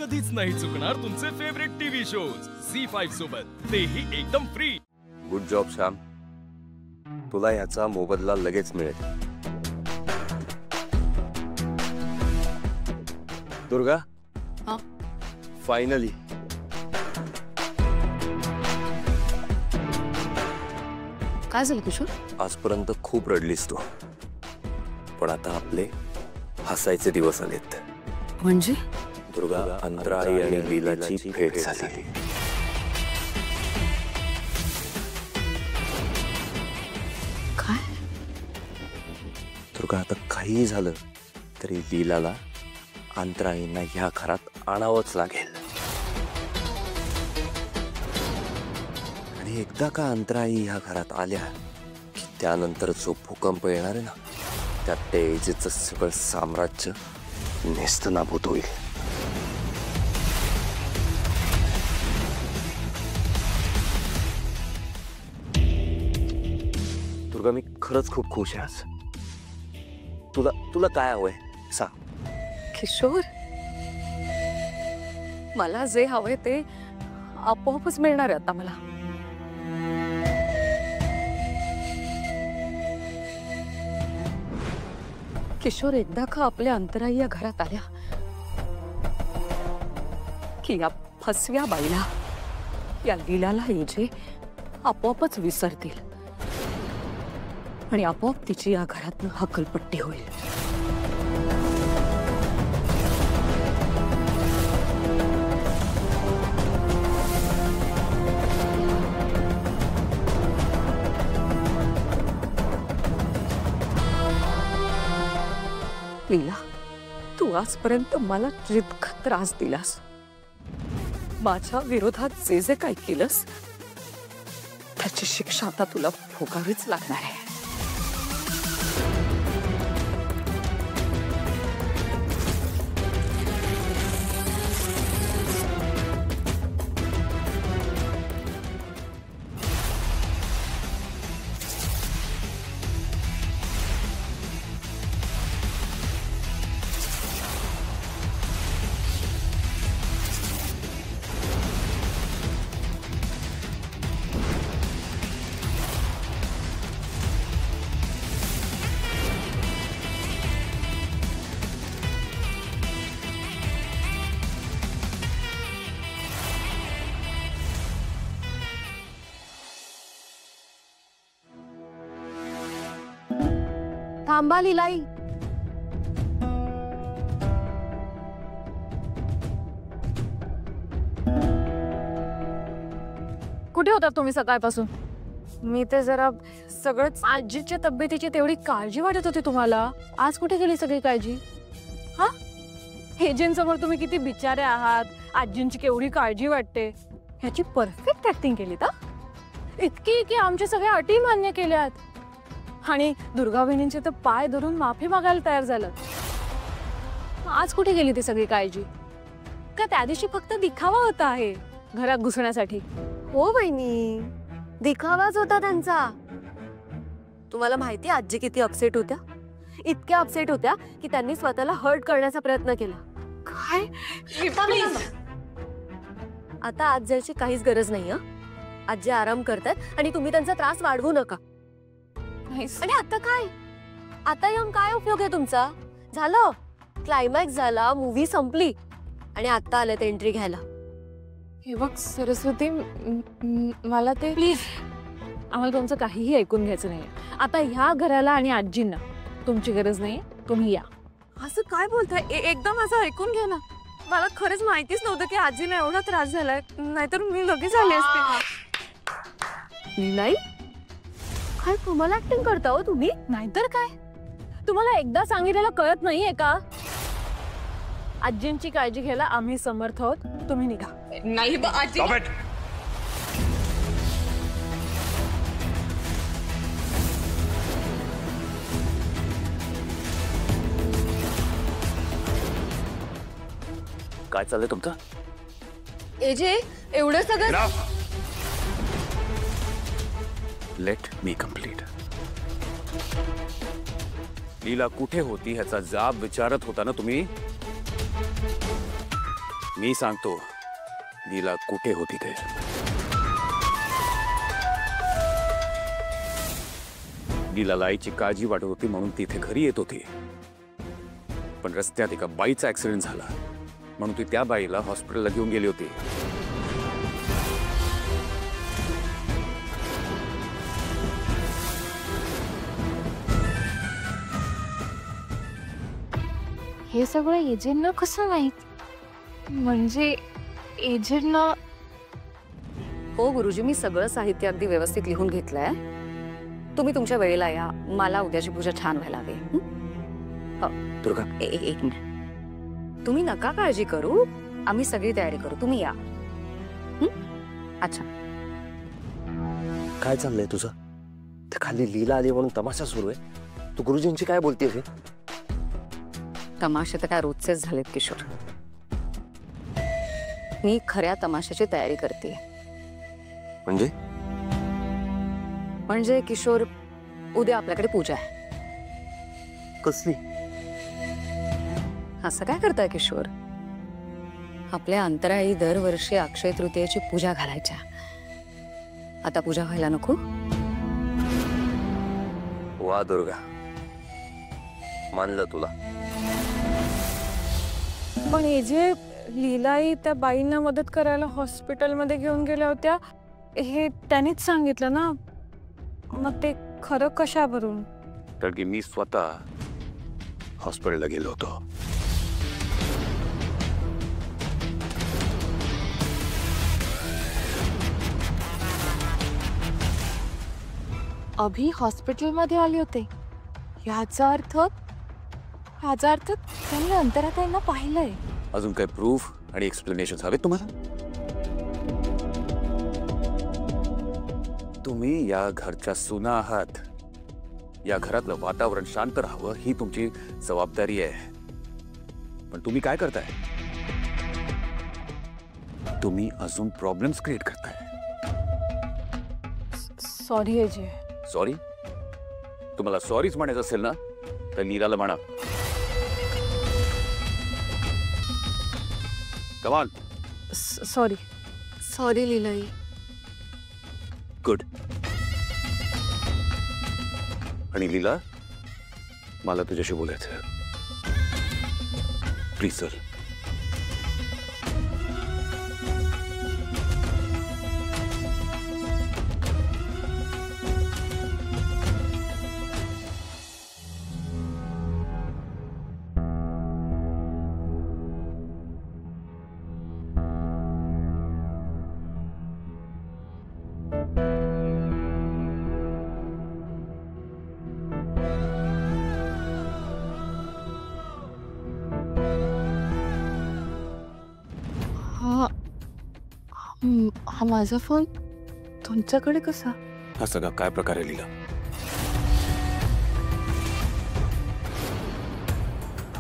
कधीच नाही चुकणार तुमचे फेवरेट टीव्ही शोज झी5 सोबत, तेही एकदम फ्री। गुड जॉब श्याम, तुला याचा मोबदला लगेच मिळेल। दुर्गा, फायनली काय झालं किशोर? आजपर्यंत खूप रडलीस तू, पण आता आपले हसायचे दिवस आलेत। म्हणजे दुर्गा, अंतराई आणि लीलाची भेट झाली। काय? दुर्गा, आता काही झालं तरी लीलाला अंतराईंना ह्या घरात आणावंच लागेल। आणि एकदा का अंतराई ह्या घरात आल्या की त्यानंतर जो भूकंप येणार आहे ना, त्यात ते एजेचं सगळं साम्राज्य नेस्तनाबूत होईल। दुर्गा, मी खरंच खूप खुश आहे आज। तुला काय हवंय सांग। किशोर, मला जे हवंय ते आपोआपच मिळणार आहे आता मला। किशोर, एकदा का आपल्या अंतराई या घरात आल्या की या फसव्या बाईला, या लीलाला एजे आपोआपच विसरतील आणि आपोआप तिची या घरातनं हकलपट्टी होईल। लीला, तू आजपर्यंत मला जितका त्रास दिलास, माझ्या विरोधात जे जे काही केलंस, त्याची शिक्षा आता तुला भोगावीच लागणार आहे। थांबा लीलाई, कुठे होता तुम्ही सकाळपासून? मी ते जरा सगळंच, आजीच्या तब्येतीची तेवढी काळजी वाटत होती तुम्हाला। आज कुठे गेली सगळी काळजी? हा, एजंटसमोर तुम्ही किती बिचारे आहात, आजींची केवढी काळजी वाटते ह्याची परफेक्ट ऍक्टिंग केली का? इतकी की आमच्या सगळ्या अटी मान्य केल्यात आणि दुर्गा वहिनींचे तर पाय धरून माफी मागायला तयार झालं। आज कुठे गेली ती सगळी काळजी? का त्या दिवशी फक्त दिखावा होता आहे घरात घुसण्यासाठी? हो बहिणी, दिखावाच होता त्यांचा। तुम्हाला माहिती आजी किती अपसेट होत्या? इतक्या अपसेट होत्या की त्यांनी स्वतःला हर्ट करण्याचा प्रयत्न केला। काय? आता आज जायची काहीच गरज नाही। आजी आराम करतात आणि तुम्ही त्यांचा त्रास वाढवू नका। आणि आता काय? आता येऊन काय उपयोग आहे तुमचा? झालं, क्लायमॅक्स झाला, मूवी संपली आणि आता आले ते एंट्री घ्यायला। हे बघ सरस्वती, मला ते प्लीज, आम्हाला तुमचं काहीही ऐकून घ्यायचं नाही। आता ह्या घराला आणि आजींना तुमची गरज नाही, तुम्ही या। असं काय बोलताय? एकदा माझं ऐकून घ्या ना। मला खरंच माहितीच नव्हतं की आजीला एवढा त्रास झालाय, नाहीतर मी लगेच आले असते। लीलाई, काय तुम्हाला ऍक्टिंग करता हो तुम्ही? नाहीतर काय, तुम्हाला एकदा सांगितलेलं कळत नाहीये का? आजींची काळजी घ्यायला आम्ही समर्थ आहोत, तुम्ही निघा। नाही आजी, काय चाललंय तुमचं? एजे, एवढं सगळं लेट मी कंप्लीट। लीला कुठे होती ह्याचा जाब विचारत होता ना तुम्ही? मी सांगतो लीला कुठे होती ते. लीलाला आईची काळजी वाटत होती म्हणून तिथे घरी येत होती. पण रस्त्यात एका बाईचा ऍक्सिडेंट झाला म्हणून ती त्या बाईला हॉस्पिटलला घेऊन गेली होती. हे सगळं एजंटना कसं माहित? म्हणजे एजंटना. हो गुरुजी, मी सगळं साहित्य अगदी व्यवस्थित लिहून घेतलंय. तुम्ही तुमच्या वेळेला या. मला उद्याची पूजा छान व्हायला हवी. दुर्गा, एक मिनिट. तुम्ही नका काळजी करू, आम्ही सगळी तयारी करू. तुम्ही या. अच्छा, काय चाललंय तुझं? ते खाली लीला आली म्हणून तमाशा सुरू आहे. तू गुरुजींची काय बोलतेस? हे तमाशे तर काय रोजचेच झालेत किशोर. मी खऱ्या तमाशाची तयारी करते. म्हणजे किशोर, उद्या आपल्याकडे पूजा आहे. कसली? असं काय करताय किशोर? आपल्या अंतराळी दरवर्षी अक्षय तृतीयेची पूजा घालायच्या. आता पूजा व्हायला नको? वा दुर्गा, मानलं तुला. पण हे जे लीलाई त्या बाईंना मदत करायला हॉस्पिटलमध्ये घेऊन गेल्या होत्या हे त्यांनीच सांगितलं ना. मग ते खरं कशावरून? कारण की मी स्वतः हॉस्पिटलला गेलो होतो. अभि हॉस्पिटलमध्ये आले होते. ह्याचा अर्थ त्यांनी अंतराताईंना पाहिलंय. अजून काही प्रूफ आणि एक्सप्लेनेशन हवे तुम्हाला? तुम्ही या घरच्या सुना आहात. या घरातलं वातावरण शांत राहावं ही तुमची जबाबदारी आहे. पण तुम्ही काय करताय? तुम्ही अजून प्रॉब्लेम्स क्रिएट करताय. सॉरी अजय. सॉरी? तुम्हाला सॉरीच म्हणायचं असेल ना तर लीलाला म्हणा. Come on. सॉरी. सॉरी लीलाई. गुड. आणि लीला, मला तुझ्याशी बोलायचं. Please sir. हा माझा फोन तुमच्याकडे कसा? हा सगळा काय प्रकार आहे लीला?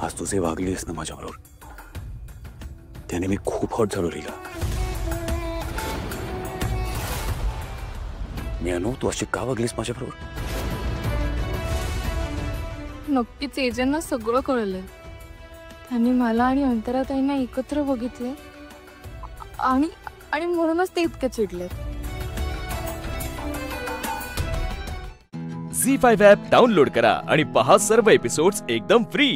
आज तुझे वागलीस ना माझ्याबरोबर, त्याने मी खूप हॉट झालो लीला. मी अनु, तू अशी का वागलीस माझ्याबरोबर? नक्कीच एजंटना सगळं कळलंय. त्यांनी मला आणि अंतराताईंना एकत्र बघितले आणि म्हणूनच ते इतके चिडले. झी5 ॲप डाउनलोड करा आणि पहा सर्व एपिसोड्स एकदम फ्री.